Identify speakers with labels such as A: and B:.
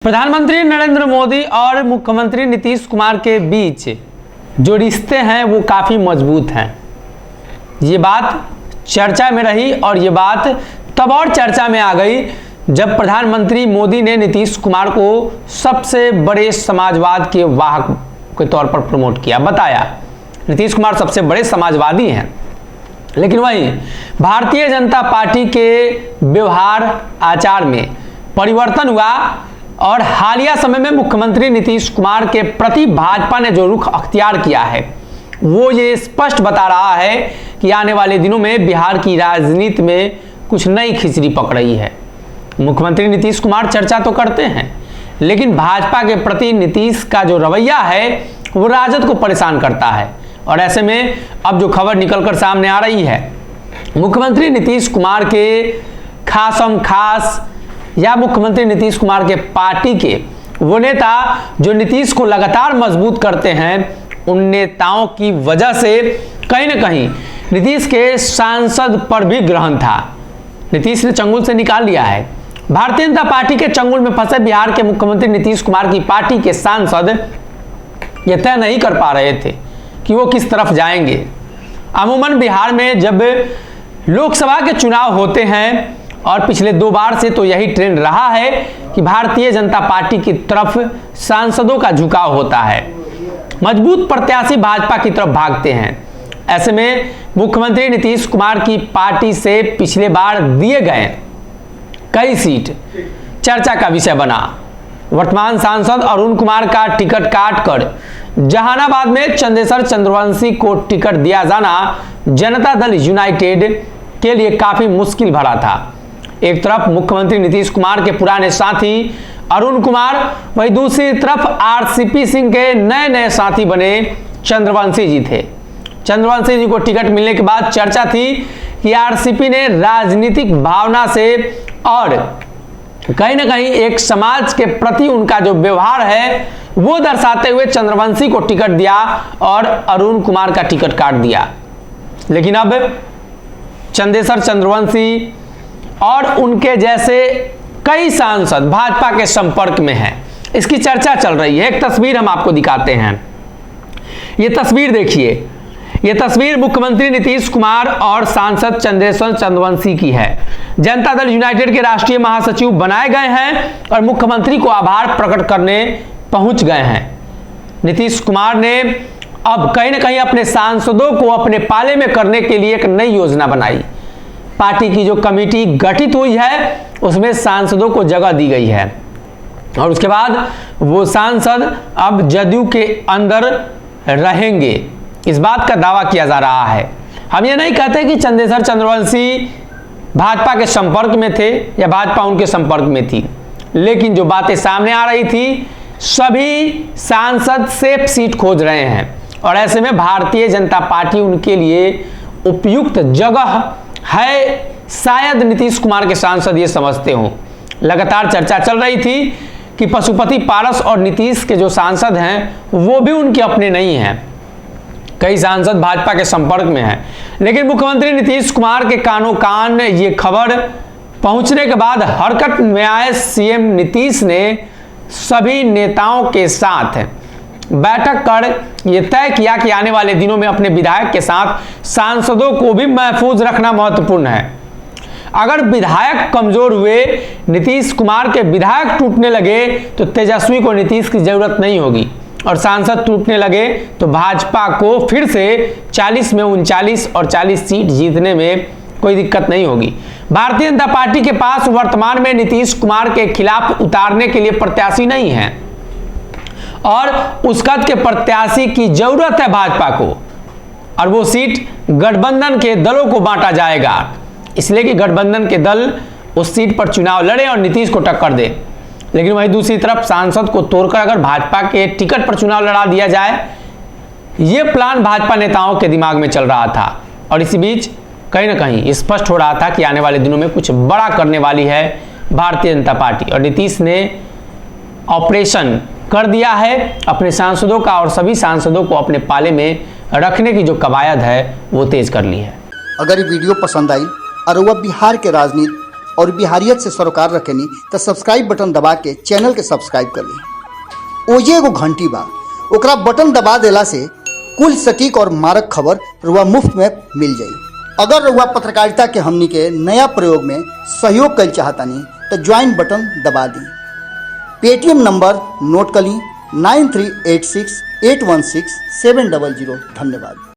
A: प्रधानमंत्री नरेंद्र मोदी और मुख्यमंत्री नीतीश कुमार के बीच जो रिश्ते हैं वो काफ़ी मजबूत हैं। ये बात चर्चा में रही और ये बात तब और चर्चा में आ गई जब प्रधानमंत्री मोदी ने नीतीश कुमार को सबसे बड़े समाजवाद के वाहक के तौर पर प्रमोट किया। बताया नीतीश कुमार सबसे बड़े समाजवादी हैं, लेकिन वहीं भारतीय जनता पार्टी के व्यवहार आचार में परिवर्तन हुआ और हालिया समय में मुख्यमंत्री नीतीश कुमार के प्रति भाजपा ने जो रुख अख्तियार किया है वो ये स्पष्ट बता रहा है कि आने वाले दिनों में बिहार की राजनीति में कुछ नई खिचड़ी पक रही है। मुख्यमंत्री नीतीश कुमार चर्चा तो करते हैं, लेकिन भाजपा के प्रति नीतीश का जो रवैया है वो राजद को परेशान करता है। और ऐसे में अब जो खबर निकलकर सामने आ रही है, मुख्यमंत्री नीतीश कुमार के खासम खास या मुख्यमंत्री नीतीश कुमार के पार्टी के वो नेता जो नीतीश को लगातार मजबूत करते हैं, उन नेताओं की वजह से कहीं ना कहीं नीतीश के सांसद पर भी ग्रहण था। नीतीश ने चंगुल से निकाल लिया है। भारतीय जनता पार्टी के चंगुल में फंसे बिहार के मुख्यमंत्री नीतीश कुमार की पार्टी के सांसद ये तय नहीं कर पा रहे थे कि वो किस तरफ जाएंगे। अमूमन बिहार में जब लोकसभा के चुनाव होते हैं और पिछले 2 बार से तो यही ट्रेंड रहा है कि भारतीय जनता पार्टी की तरफ सांसदों का झुकाव होता है, मजबूत प्रत्याशी भाजपा की तरफ भागते हैं। ऐसे में मुख्यमंत्री नीतीश कुमार की पार्टी से पिछले बार दिए गए कई सीट चर्चा का विषय बना। वर्तमान सांसद अरुण कुमार का टिकट काटकर जहानाबाद में चंदेसर चंद्रवंशी को टिकट दिया जाना जनता दल यूनाइटेड के लिए काफी मुश्किल भरा था। एक तरफ मुख्यमंत्री नीतीश कुमार के पुराने साथी अरुण कुमार, वहीं दूसरी तरफ आरसीपी सिंह के नए नए साथी बने चंद्रवंशी जी थे। चंद्रवंशी जी को टिकट मिलने के बाद चर्चा थी कि आरसीपी ने राजनीतिक भावना से और कहीं ना कहीं एक समाज के प्रति उनका जो व्यवहार है वो दर्शाते हुए चंद्रवंशी को टिकट दिया और अरुण कुमार का टिकट काट दिया। लेकिन अब चंदेसर चंद्रवंशी और उनके जैसे कई सांसद भाजपा के संपर्क में हैं, इसकी चर्चा चल रही है। एक तस्वीर हम आपको दिखाते हैं। ये तस्वीर देखिए, ये तस्वीर मुख्यमंत्री नीतीश कुमार और सांसद चंदेसर चंद्रवंशी की है। जनता दल यूनाइटेड के राष्ट्रीय महासचिव बनाए गए हैं और मुख्यमंत्री को आभार प्रकट करने पहुंच गए हैं। नीतीश कुमार ने अब कहीं ना कहीं अपने सांसदों को अपने पाले में करने के लिए एक नई योजना बनाई। पार्टी की जो कमेटी गठित हुई है उसमें सांसदों को जगह दी गई है और उसके बाद वो सांसद अब जदयू के अंदर रहेंगे, इस बात का दावा किया जा रहा है। हम ये नहीं कहते कि चंदेसर चंद्रवंशी भाजपा के संपर्क में थे या भाजपा उनके संपर्क में थी, लेकिन जो बातें सामने आ रही थी सभी सांसद सेफ सीट खोज रहे हैं और ऐसे में भारतीय जनता पार्टी उनके लिए उपयुक्त जगह है। शायद नीतीश कुमार के सांसद ये समझते हों। लगातार चर्चा चल रही थी कि पशुपति पारस और नीतीश के जो सांसद हैं वो भी उनके अपने नहीं हैं, कई सांसद भाजपा के संपर्क में हैं। लेकिन मुख्यमंत्री नीतीश कुमार के कानों कान ये खबर पहुंचने के बाद हरकत में आए सीएम नीतीश ने सभी नेताओं के साथ बैठक कर यह तय किया कि आने वाले दिनों में अपने विधायक के साथ सांसदों को भी महफूज रखना महत्वपूर्ण है। अगर विधायक कमजोर हुए, नीतीश कुमार के विधायक टूटने लगे तो तेजस्वी को नीतीश की जरूरत नहीं होगी और सांसद टूटने लगे तो भाजपा को फिर से 40 में 39 और 40 सीट जीतने में कोई दिक्कत नहीं होगी। भारतीय जनता पार्टी के पास वर्तमान में नीतीश कुमार के खिलाफ उतारने के लिए प्रत्याशी नहीं है और उस कद के प्रत्याशी की जरूरत है भाजपा को और वो सीट गठबंधन के दलों को बांटा जाएगा, इसलिए कि गठबंधन के दल उस सीट पर चुनाव लड़े और नीतीश को टक्कर दे। लेकिन वहीं दूसरी तरफ सांसद को तोड़कर अगर भाजपा के टिकट पर चुनाव लड़ा दिया जाए, ये प्लान भाजपा नेताओं के दिमाग में चल रहा था और इसी बीच कहीं ना कहीं स्पष्ट हो रहा था कि आने वाले दिनों में कुछ बड़ा करने वाली है भारतीय जनता पार्टी और नीतीश ने ऑपरेशन कर दिया है अपने सांसदों का और सभी सांसदों को अपने पाले में रखने की जो कवायद है वो तेज कर ली है।
B: अगर ये वीडियो पसंद आई और वह बिहार के राजनीति और बिहारियत से सरोकार रखेनी तो सब्सक्राइब बटन दबा के चैनल के सब्सक्राइब कर ली। ओजे एगो घंटी बा, ओकरा बटन दबा देला से कुल सटीक और मारक खबर रुआ मुफ्त में मिल जाई। अगर रुआ पत्रकारिता के हमनी के नया प्रयोग में सहयोग कर चाहतानी तो ज्वाइन बटन दबा दी। पेटीएम नंबर नोट कर ली 9386816700। धन्यवाद।